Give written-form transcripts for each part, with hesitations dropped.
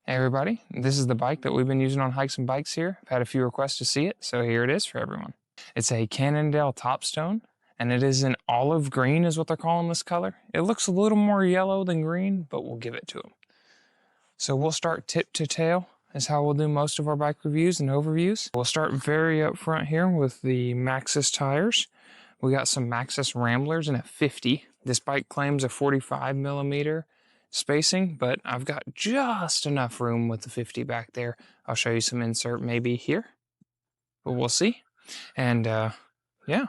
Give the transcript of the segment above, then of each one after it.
Hey everybody, this is the bike that we've been using on hikes and bikes here. I've had a few requests to see it, so here it is for everyone. It's a Cannondale Topstone, and it is an olive green is what they're calling this color. It looks a little more yellow than green, but we'll give it to them. So we'll start tip to tail is how we'll do most of our bike reviews and overviews. We'll start very up front here with the Maxxis tires. We got some Maxxis Ramblers in a 50. This bike claims a 45 millimeter spacing, but I've got just enough room with the 50 back there. I'll show you some insert maybe here, but we'll see. And yeah,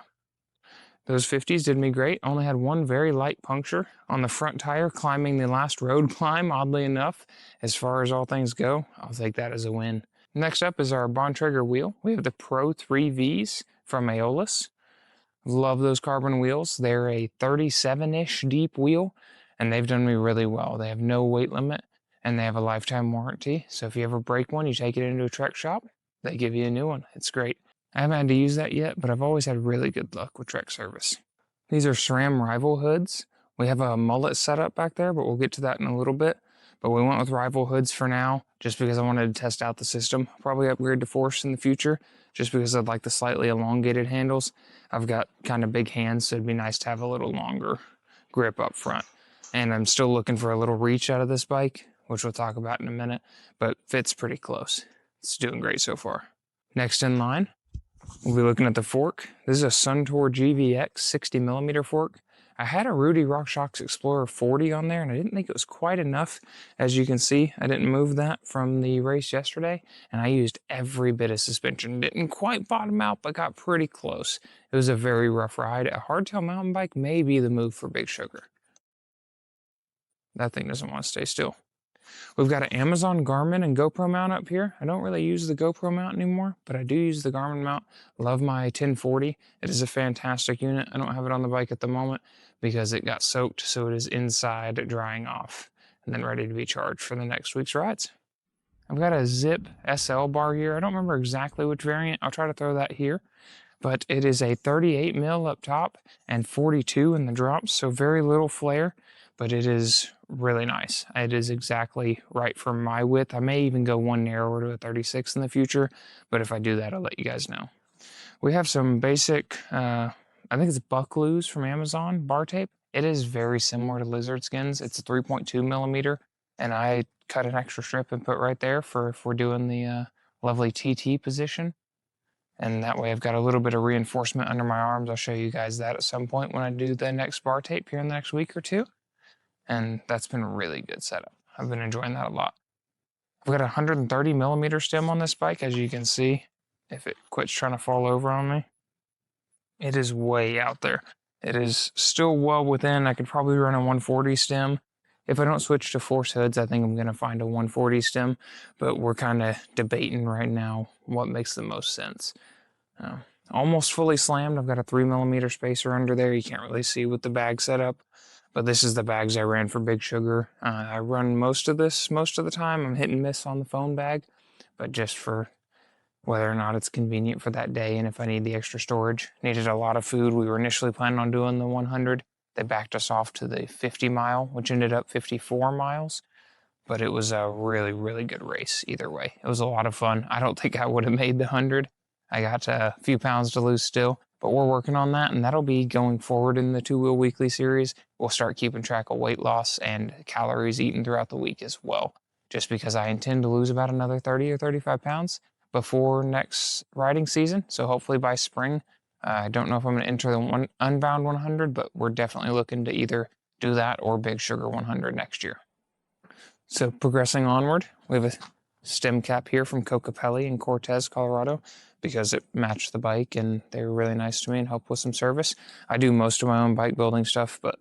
those 50s did me great. Only had one very light puncture on the front tire climbing the last road climb, oddly enough. As far as all things go, I'll take that as a win. Next up is our Bontrager wheel. We have the Pro 3Vs from Aeolus. Love those carbon wheels. They're a 37-ish deep wheel, and they've done me really well. They have no weight limit, and they have a lifetime warranty. So if you ever break one, you take it into a Trek shop, they give you a new one. It's great. I haven't had to use that yet, but I've always had really good luck with Trek service. These are SRAM Rival hoods. We have a mullet setup back there, but we'll get to that in a little bit. But we went with Rival hoods for now, just because I wanted to test out the system. Probably upgrade to Force in the future, just because I'd like the slightly elongated handles. I've got kind of big hands, so it'd be nice to have a little longer grip up front. And I'm still looking for a little reach out of this bike, which we'll talk about in a minute, but fits pretty close. It's doing great so far. Next in line, we'll be looking at the fork. This is a Suntour GVX 60 millimeter fork. I had a Rudy RockShox Explorer 40 on there, and I didn't think it was quite enough. As you can see, I didn't move that from the race yesterday, and I used every bit of suspension. Didn't quite bottom out, but got pretty close. It was a very rough ride. A hardtail mountain bike may be the move for Big Sugar. That thing doesn't want to stay still. We've got an Amazon Garmin and GoPro mount up here. I don't really use the GoPro mount anymore, but I do use the Garmin mount. Love my 1040. It is a fantastic unit. I don't have it on the bike at the moment because it got soaked, so it is inside drying off and then ready to be charged for the next week's rides. I've got a Zip SL bar here. I don't remember exactly which variant. I'll try to throw that here, but it is a 38 mil up top and 42 in the drops, so very little flare, but it is really nice. It is exactly right for my width. I may even go one narrower to a 36 in the future, but if I do that, I'll let you guys know. We have some basic, I think it's Buckloos from Amazon bar tape. It is very similar to Lizard Skins. It's a 3.2 millimeter, and I cut an extra strip and put right there for if we're doing the lovely TT position. And that way I've got a little bit of reinforcement under my arms. I'll show you guys that at some point when I do the next bar tape here in the next week or two. And that's been a really good setup. I've been enjoying that a lot. I've got a 130 millimeter stem on this bike, as you can see. If it quits trying to fall over on me, it is way out there. It is still well within. I could probably run a 140 stem. If I don't switch to Force hoods, I think I'm going to find a 140 stem, but we're kind of debating right now what makes the most sense. Almost fully slammed. I've got a 3 millimeter spacer under there. You can't really see with the bag setup, but this is the bags I ran for Big Sugar. I run most of this most of the time. I'm hit and miss on the phone bag, but just for whether or not it's convenient for that day and if I need the extra storage. Needed a lot of food. We were initially planning on doing the 100. They backed us off to the 50 mile, which ended up 54 miles. But it was a really, really good race either way. It was a lot of fun. I don't think I would have made the 100. I got a few pounds to lose still, but we're working on that, and that'll be going forward in the Two Wheel Weekly series. We'll start keeping track of weight loss and calories eaten throughout the week as well, just because I intend to lose about another 30 or 35 pounds before next riding season. So hopefully by spring. I don't know if I'm going to enter the Unbound 100, but we're definitely looking to either do that or Big Sugar 100 next year. So progressing onward, we have a stem cap here from Cocapelli in Cortez, Colorado, because it matched the bike and they were really nice to me and helped with some service. I do most of my own bike building stuff, but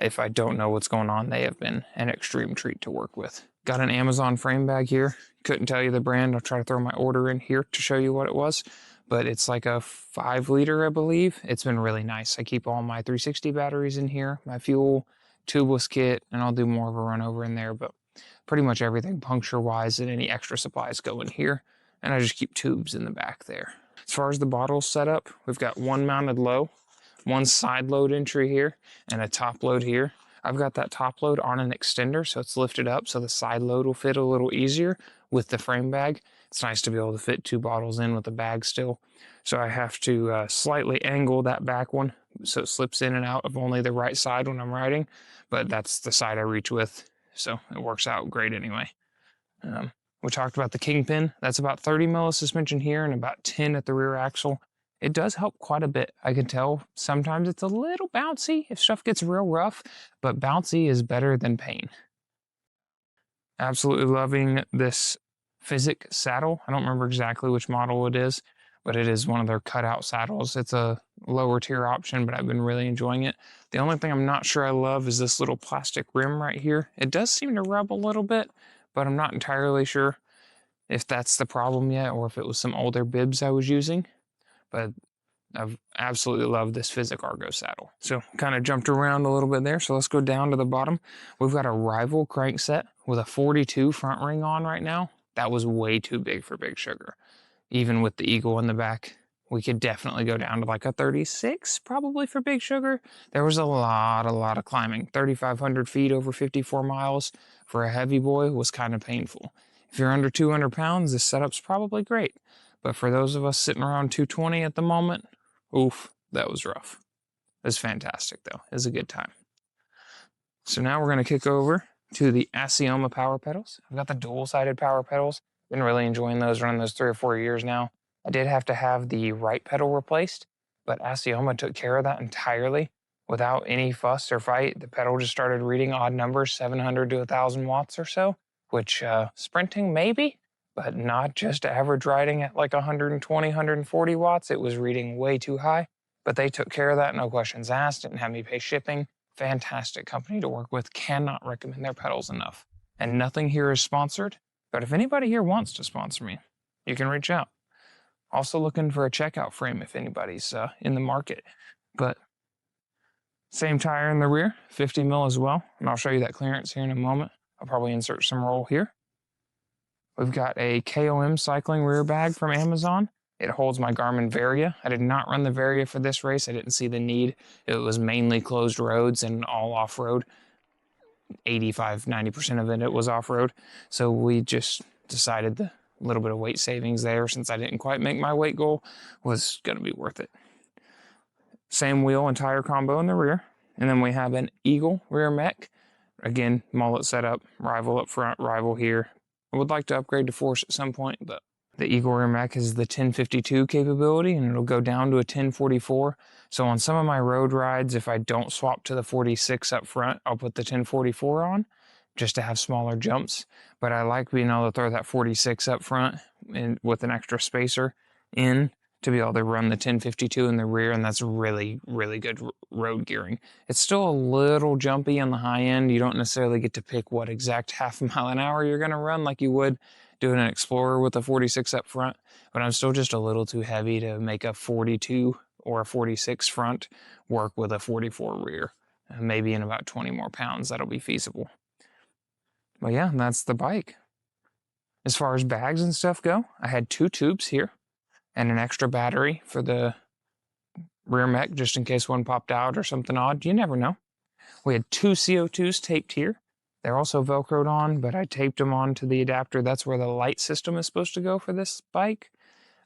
if I don't know what's going on, they have been an extreme treat to work with. Got an Amazon frame bag here. Couldn't tell you the brand. I'll try to throw my order in here to show you what it was, but it's like a 5 liter, I believe. It's been really nice. I keep all my 360 batteries in here, my fuel, tubeless kit, and I'll do more of a run over in there, but pretty much everything puncture-wise and any extra supplies go in here, and I just keep tubes in the back there. As far as the bottles set up, we've got one mounted low, one side load entry here, and a top load here. I've got that top load on an extender, so it's lifted up so the side load will fit a little easier with the frame bag. It's nice to be able to fit 2 bottles in with the bag still. So I have to slightly angle that back one so it slips in and out of only the right side when I'm riding, but that's the side I reach with, so it works out great anyway. We talked about the Kingpin. That's about 30 mil of suspension here and about 10 at the rear axle. It does help quite a bit. I can tell sometimes it's a little bouncy if stuff gets real rough, but bouncy is better than pain. Absolutely loving this Physic saddle. I don't remember exactly which model it is, but it is one of their cutout saddles. It's a lower tier option, but I've been really enjoying it. The only thing I'm not sure I love is this little plastic rim right here. It does seem to rub a little bit, but I'm not entirely sure if that's the problem yet or if it was some older bibs I was using. But I've absolutely loved this Physic Argo saddle. So kind of jumped around a little bit there. So let's go down to the bottom. We've got a Rival crankset with a 42 front ring on right now. That was way too big for Big Sugar. Even with the Eagle in the back, we could definitely go down to like a 36 probably for Big Sugar. There was a lot of climbing. 3,500 feet over 54 miles for a heavy boy was kind of painful. If you're under 200 pounds, this setup's probably great. But for those of us sitting around 220 at the moment, oof, that was rough. It was fantastic though. It was a good time. So now we're going to kick over to the Asioma power pedals. I've got the dual-sided power pedals. Been really enjoying those, running those 3 or 4 years now. I did have to have the right pedal replaced, but Asioma took care of that entirely without any fuss or fight. The pedal just started reading odd numbers, 700 to 1,000 watts or so, which sprinting maybe, but not just average riding at like 120, 140 watts. It was reading way too high, but they took care of that, no questions asked, didn't have me pay shipping. Fantastic company to work with, cannot recommend their pedals enough. And nothing here is sponsored, but if anybody here wants to sponsor me, you can reach out. Also looking for a checkout frame if anybody's in the market. But same tire in the rear, 50 mil as well, and I'll show you that clearance here in a moment. I'll probably insert some roll here. We've got a KOM cycling rear bag from Amazon. It holds my Garmin Varia. I did not run the Varia for this race. I didn't see the need. It was mainly closed roads and all off-road. 85–90% of it was off-road. So we just decided the little bit of weight savings there, since I didn't quite make my weight goal, was going to be worth it. Same wheel and tire combo in the rear. And then we have an Eagle rear mech. Again, mullet setup, Rival up front, Rival here. I would like to upgrade to Force at some point, but the Eagle rear mech has the 1052 capability, and it'll go down to a 1044. So on some of my road rides, if I don't swap to the 46 up front, I'll put the 1044 on just to have smaller jumps. But I like being able to throw that 46 up front and with an extra spacer in to be able to run the 1052 in the rear, and that's really, really good road gearing. It's still a little jumpy on the high end. You don't necessarily get to pick what exact half mile an hour you're going to run like you would doing an Explorer with a 46 up front, but I'm still just a little too heavy to make a 42 or a 46 front work with a 44 rear. Maybe in about 20 more pounds that'll be feasible. But yeah, that's the bike. As far as bags and stuff go, I had 2 tubes here and an extra battery for the rear mech just in case one popped out or something odd. You never know. We had 2 CO2s taped here. They're also Velcroed on, but I taped them onto the adapter. That's where the light system is supposed to go for this bike.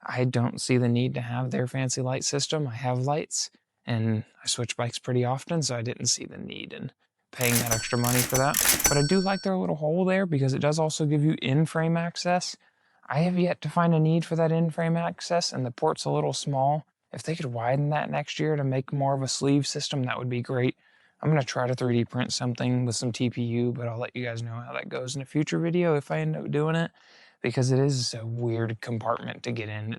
I don't see the need to have their fancy light system. I have lights, and I switch bikes pretty often, so I didn't see the need in paying that extra money for that. But I do like their little hole there because it does also give you in-frame access. I have yet to find a need for that in-frame access, and the port's a little small. If they could widen that next year to make more of a sleeve system, that would be great. I'm going to try to 3D print something with some TPU, but I'll let you guys know how that goes in a future video if I end up doing it, because it is a weird compartment to get in.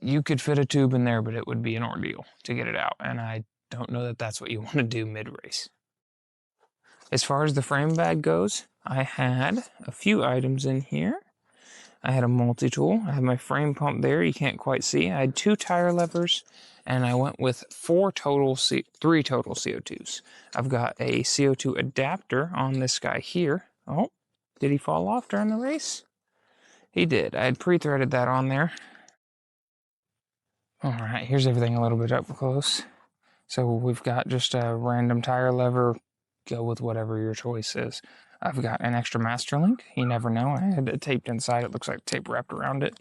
You could fit a tube in there, but it would be an ordeal to get it out, and I don't know that that's what you want to do mid-race. As far as the frame bag goes, I had a few items in here. I had a multi-tool. I had my frame pump there. You can't quite see. I had 2 tire levers, and I went with 3 total CO2s. I've got a CO2 adapter on this guy here. Oh, did he fall off during the race? He did. I had pre-threaded that on there. All right, here's everything a little bit up close. So we've got just a random tire lever go with whatever your choice is. I've got an extra master link. You never know. I had it taped inside. It looks like tape wrapped around it.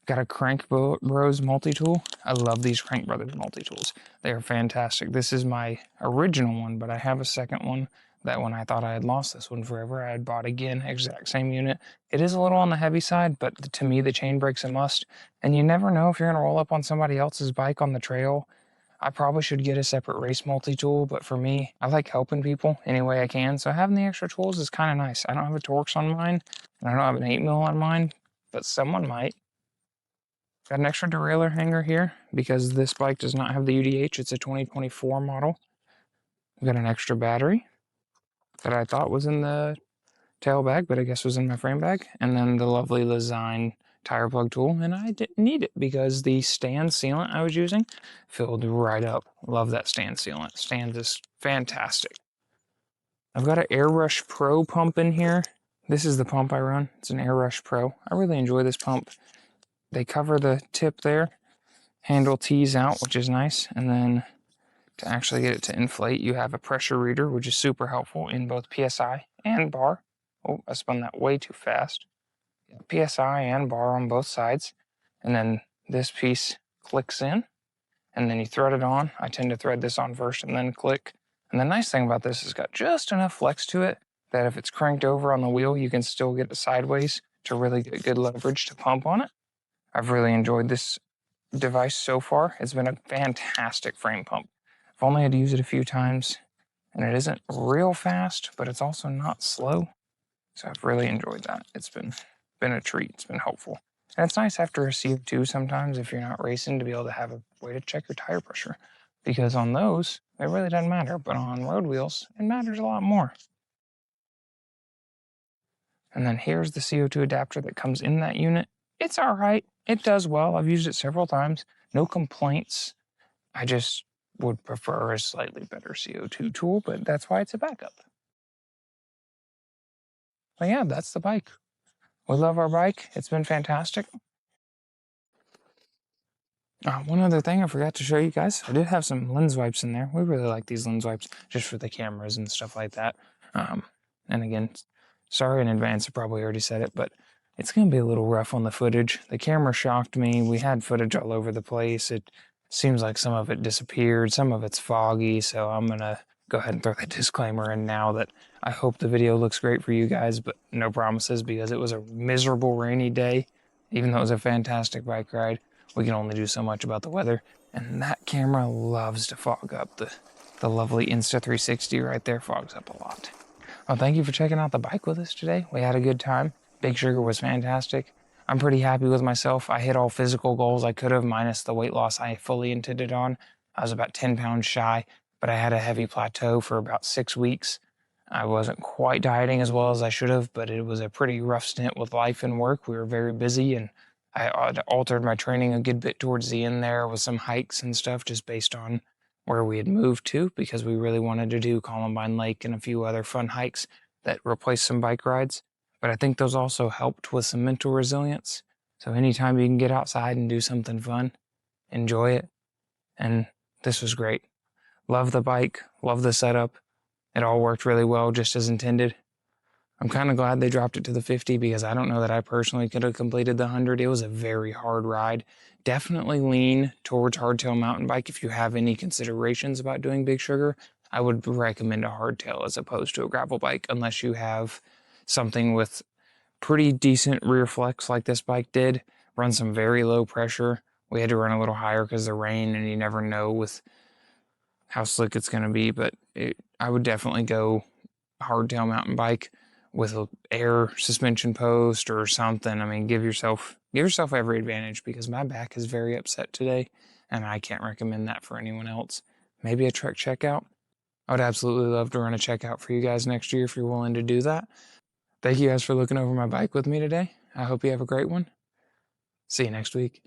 Got a Crank Bros multi-tool. I love these Crank Brothers multi-tools. They are fantastic. This is my original one, but I have a second one that when I thought I had lost this one forever, I had bought again, exact same unit. It is a little on the heavy side, but to me, the chain brake's a must. And you never know if you're going to roll up on somebody else's bike on the trail. I probably should get a separate race multi-tool, but for me, I like helping people any way I can. So having the extra tools is kind of nice. I don't have a Torx on mine, and I don't have an 8mm on mine, but someone might. Got an extra derailleur hanger here because this bike does not have the UDH. It's a 2024 model. Got an extra battery that I thought was in the tail bag, but I guess was in my frame bag. And then the lovely Lezyne tire plug tool, and I didn't need it because the stand sealant I was using filled right up. Love that stand sealant. Stand is fantastic. I've got an Airush Pro pump in here. This is the pump I run. It's an Airush Pro. I really enjoy this pump. They cover the tip there, handle tees out, which is nice, and then to actually get it to inflate, you have a pressure reader, which is super helpful in both PSI and bar. Oh, I spun that way too fast. PSI and bar on both sides, and then this piece clicks in, and then you thread it on. I tend to thread this on first and then click. And the nice thing about this is it's got just enough flex to it that if it's cranked over on the wheel, you can still get it sideways to really get good leverage to pump on it. I've really enjoyed this device so far. It's been a fantastic frame pump. I've only had to use it a few times, and it isn't real fast, but it's also not slow. So I've really enjoyed that. It's been a treat. It's been helpful. And it's nice after a CO2 sometimes if you're not racing to be able to have a way to check your tire pressure. Because on those, it really doesn't matter. But on road wheels, it matters a lot more. And then here's the CO2 adapter that comes in that unit. It's all right. It does well. I've used it several times. No complaints. I just would prefer a slightly better CO2 tool, but that's why it's a backup. But yeah, that's the bike. We love our bike. It's been fantastic. One other thing I forgot to show you guys. I did have some lens wipes in there. We really like these lens wipes just for the cameras and stuff like that. And again, sorry in advance, I probably already said it, but it's going to be a little rough on the footage. The camera shocked me. We had footage all over the place. It seems like some of it disappeared. Some of it's foggy, so I'm going to go ahead and throw that disclaimer in now that I hope the video looks great for you guys, but no promises because it was a miserable rainy day. Even though it was a fantastic bike ride, we can only do so much about the weather. And that camera loves to fog up. The lovely Insta360 right there fogs up a lot. Well, thank you for checking out the bike with us today. We had a good time. Big Sugar was fantastic. I'm pretty happy with myself. I hit all physical goals I could have, minus the weight loss I fully intended on. I was about 10 pounds shy, but I had a heavy plateau for about 6 weeks. I wasn't quite dieting as well as I should have, but it was a pretty rough stint with life and work. We were very busy, and I altered my training a good bit towards the end there with some hikes and stuff just based on where we had moved to because we really wanted to do Columbine Lake and a few other fun hikes that replaced some bike rides. But I think those also helped with some mental resilience. So anytime you can get outside and do something fun, enjoy it. And this was great. Love the bike, love the setup. It all worked really well, just as intended. I'm kind of glad they dropped it to the 50 because I don't know that I personally could have completed the 100. It was a very hard ride. Definitely lean towards hardtail mountain bike if you have any considerations about doing Big Sugar. I would recommend a hardtail as opposed to a gravel bike unless you have something with pretty decent rear flex like this bike did. Run some very low pressure. We had to run a little higher because of the rain, and you never know with how slick it's going to be. But I would definitely go hardtail mountain bike with an air suspension post or something. I mean, give yourself every advantage because my back is very upset today, and I can't recommend that for anyone else. Maybe a Trek checkout. I would absolutely love to run a checkout for you guys next year if you're willing to do that. Thank you guys for looking over my bike with me today. I hope you have a great one. See you next week.